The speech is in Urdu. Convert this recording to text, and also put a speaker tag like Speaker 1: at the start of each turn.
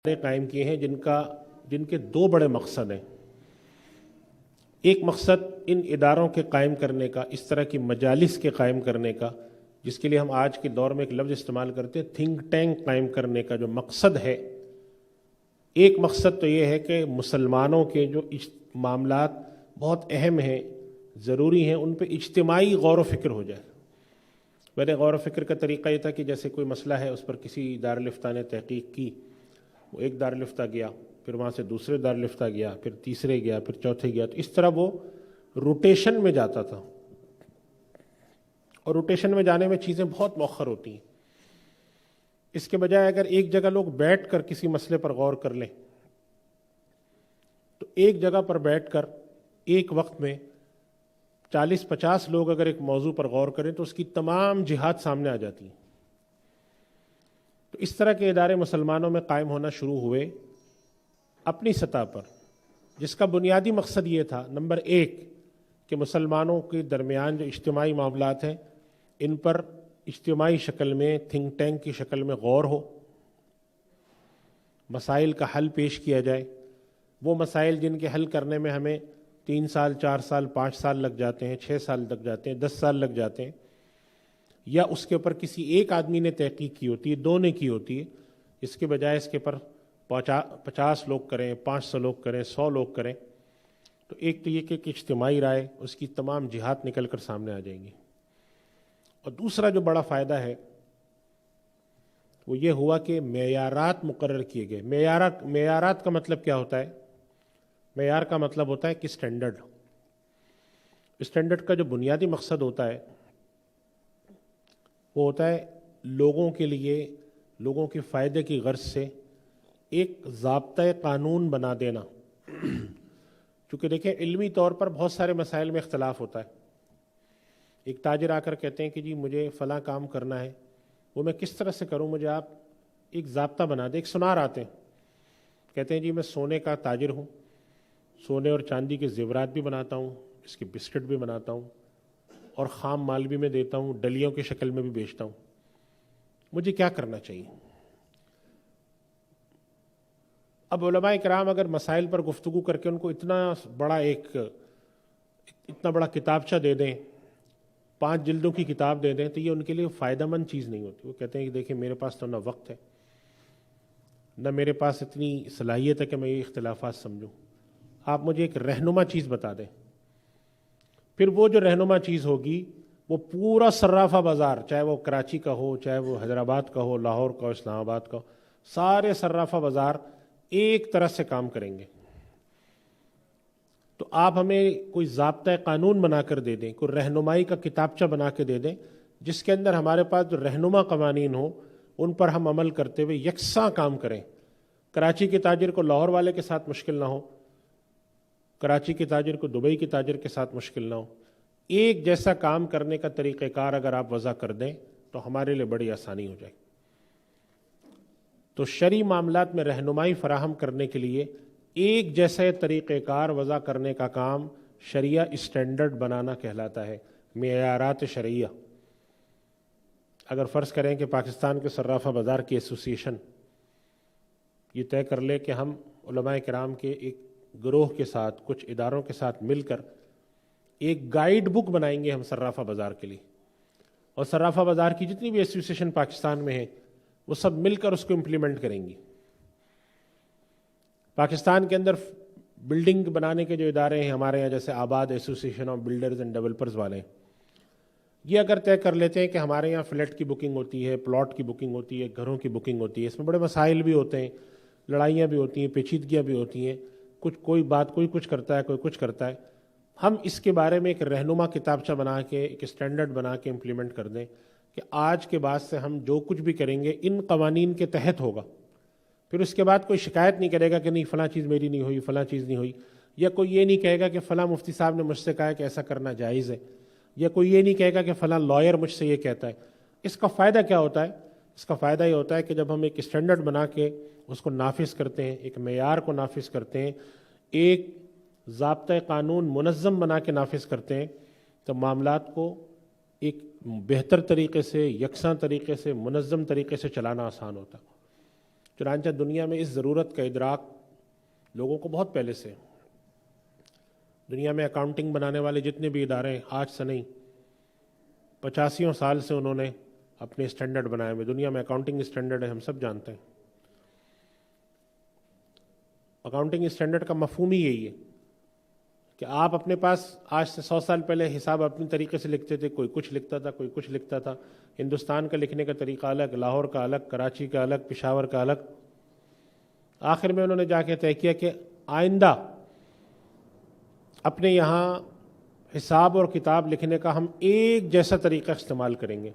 Speaker 1: قائم کیے ہیں جن کے دو بڑے مقصد ہیں۔ ایک مقصد ان اداروں کے قائم کرنے کا، اس طرح کی مجالس کے قائم کرنے کا، جس کے لیے ہم آج کے دور میں ایک لفظ استعمال کرتے ہیں تھنک ٹینک قائم کرنے کا جو مقصد ہے۔ ایک مقصد تو یہ ہے کہ مسلمانوں کے جو معاملات بہت اہم ہیں، ضروری ہیں، ان پہ اجتماعی غور و فکر ہو جائے۔ پہلے غور و فکر کا طریقہ یہ تھا کہ جیسے کوئی مسئلہ ہے، اس پر کسی دارالفتہ نے تحقیق کی، وہ ایک دارالفتہ گیا، پھر وہاں سے دوسرے دارالفتہ گیا، پھر تیسرے گیا، پھر چوتھے گیا، تو اس طرح وہ روٹیشن میں جاتا تھا، اور روٹیشن میں جانے میں چیزیں بہت مؤخر ہوتی ہیں۔ اس کے بجائے اگر ایک جگہ لوگ بیٹھ کر کسی مسئلے پر غور کر لیں، تو ایک جگہ پر بیٹھ کر ایک وقت میں 40-50 لوگ اگر ایک موضوع پر غور کریں تو اس کی تمام جہات سامنے آ جاتی ہیں۔ تو اس طرح کے ادارے مسلمانوں میں قائم ہونا شروع ہوئے اپنی سطح پر، جس کا بنیادی مقصد یہ تھا، نمبر 1 کہ مسلمانوں کے درمیان جو اجتماعی معاملات ہیں ان پر اجتماعی شکل میں، تھنک ٹینک کی شکل میں غور ہو، مسائل کا حل پیش کیا جائے۔ وہ مسائل جن کے حل کرنے میں ہمیں 3 سال، 4 سال، 5 سال لگ جاتے ہیں، 6 سال لگ جاتے ہیں، 10 سال لگ جاتے ہیں، یا اس کے اوپر کسی ایک آدمی نے تحقیق کی ہوتی ہے، 2 نے کی ہوتی ہے، اس کے بجائے اس کے پر 50 لوگ کریں، 500 لوگ کریں، 100 لوگ کریں، تو ایک تو یہ کہ اجتماعی رائے، اس کی تمام جہات نکل کر سامنے آ جائیں گی۔ اور دوسرا جو بڑا فائدہ ہے وہ یہ ہوا کہ معیارات مقرر کیے گئے۔ معیارات کا مطلب کیا ہوتا ہے؟ معیار کا مطلب ہوتا ہے کہ اسٹینڈرڈ کا جو بنیادی مقصد ہوتا ہے وہ ہوتا ہے لوگوں کے لیے، لوگوں کے فائدے کی غرض سے ایک ضابطۂ قانون بنا دینا۔ چونکہ دیکھیں علمی طور پر بہت سارے مسائل میں اختلاف ہوتا ہے۔ ایک تاجر آ کر کہتے ہیں کہ جی مجھے فلاں کام کرنا ہے، وہ میں کس طرح سے کروں، مجھے آپ ایک ضابطہ بنا دیں۔ ایک سنار آتے ہیں، کہتے ہیں جی میں سونے کا تاجر ہوں، سونے اور چاندی کے زیورات بھی بناتا ہوں، اس کے بسکٹ بھی بناتا ہوں، اور خام مال بھی میں دیتا ہوں، ڈلیوں کی شکل میں بھی بیچتا ہوں، مجھے کیا کرنا چاہیے؟ اب علماء کرام اگر مسائل پر گفتگو کر کے ان کو اتنا بڑا کتابچہ دے دیں، 5 جلدوں کی کتاب دے دیں، تو یہ ان کے لیے فائدہ مند چیز نہیں ہوتی۔ وہ کہتے ہیں کہ دیکھیں میرے پاس تو نہ وقت ہے، نہ میرے پاس اتنی صلاحیت ہے کہ میں یہ اختلافات سمجھوں، آپ مجھے ایک رہنما چیز بتا دیں۔ پھر وہ جو رہنما چیز ہوگی وہ پورا صرافہ بازار، چاہے وہ کراچی کا ہو، چاہے وہ حیدرآباد کا ہو، لاہور کا ہو، اسلام آباد کا ہو، سارے صرافہ بازار ایک طرح سے کام کریں گے۔ تو آپ ہمیں کوئی ضابطۂ قانون بنا کر دے دیں، کوئی رہنمائی کا کتابچہ بنا کے دے دیں، جس کے اندر ہمارے پاس جو رہنما قوانین ہوں ان پر ہم عمل کرتے ہوئے یکساں کام کریں۔ کراچی کے تاجر کو لاہور والے کے ساتھ مشکل نہ ہو، کراچی کے تاجر کو دبئی کے تاجر کے ساتھ مشکل نہ ہو۔ ایک جیسا کام کرنے کا طریقہ کار اگر آپ وضع کر دیں تو ہمارے لیے بڑی آسانی ہو جائے۔ تو شرعی معاملات میں رہنمائی فراہم کرنے کے لیے ایک جیسا طریقہ کار وضع کرنے کا کام شریعہ اسٹینڈرڈ بنانا کہلاتا ہے، معیارات شرعیہ۔ اگر فرض کریں کہ پاکستان کے صرافہ بازار کی ایسوسی ایشن یہ طے کر لے کہ ہم علماء کرام کے ایک گروہ کے ساتھ، کچھ اداروں کے ساتھ مل کر ایک گائیڈ بک بنائیں گے ہم صرافہ بازار کے لیے، اور صرافہ بازار کی جتنی بھی ایسوسی ایشن پاکستان میں ہیں وہ سب مل کر اس کو امپلیمنٹ کریں گی۔ پاکستان کے اندر بلڈنگ بنانے کے جو ادارے ہیں ہمارے یہاں، جیسے آباد ایسوسی ایشن آف بلڈرز اینڈ ڈیولپرز والے، یہ اگر طے کر لیتے ہیں کہ ہمارے یہاں فلیٹ کی بکنگ ہوتی ہے، پلاٹ کی بکنگ ہوتی ہے، گھروں کی بکنگ ہوتی ہے، اس میں بڑے مسائل بھی ہوتے ہیں، لڑائیاں بھی ہوتی ہیں، پیچیدگیاں بھی ہوتی ہیں، کوئی کچھ کرتا ہے، کوئی کچھ کرتا ہے، ہم اس کے بارے میں ایک رہنما کتابچہ بنا کے، ایک اسٹینڈرڈ بنا کے امپلیمنٹ کر دیں کہ آج کے بعد سے ہم جو کچھ بھی کریں گے ان قوانین کے تحت ہوگا۔ پھر اس کے بعد کوئی شکایت نہیں کرے گا کہ نہیں فلاں چیز میری نہیں ہوئی، فلاں چیز نہیں ہوئی، یا کوئی یہ نہیں کہے گا کہ فلاں مفتی صاحب نے مجھ سے کہا کہ ایسا کرنا جائز ہے، یا کوئی یہ نہیں کہے گا کہ فلاں لائر مجھ سے یہ کہتا ہے۔ اس کا فائدہ کیا ہوتا ہے؟ اس کا فائدہ یہ ہوتا ہے کہ جب ہم ایک اسٹینڈرڈ بنا کے اس کو نافذ کرتے ہیں، ایک معیار کو نافذ کرتے ہیں، ایک ضابطۂ قانون منظم بنا کے نافذ کرتے ہیں، تو معاملات کو ایک بہتر طریقے سے، یکساں طریقے سے، منظم طریقے سے چلانا آسان ہوتا ہے۔ چنانچہ دنیا میں اس ضرورت کا ادراک لوگوں کو بہت پہلے سے، دنیا میں اکاؤنٹنگ بنانے والے جتنے بھی ادارے ہیں آج سے نہیں 85 سال سے انہوں نے اپنے اسٹینڈرڈ بنائے ہوئے. دنیا میں اکاؤنٹنگ اسٹینڈرڈ ہے، ہم سب جانتے ہیں. اکاؤنٹنگ اسٹینڈرڈ کا مفہوم ہی یہی ہے کہ آپ اپنے پاس آج سے 100 سال پہلے حساب اپنی طریقے سے لکھتے تھے، کوئی کچھ لکھتا تھا، کوئی کچھ لکھتا تھا. ہندوستان کا لکھنے کا طریقہ الگ، لاہور کا الگ، کراچی کا الگ، پشاور کا الگ. آخر میں انہوں نے جا کے طے کیا کہ آئندہ اپنے یہاں حساب اور کتاب لکھنے کا ہم ایک جیسا طریقہ استعمال کریں گے.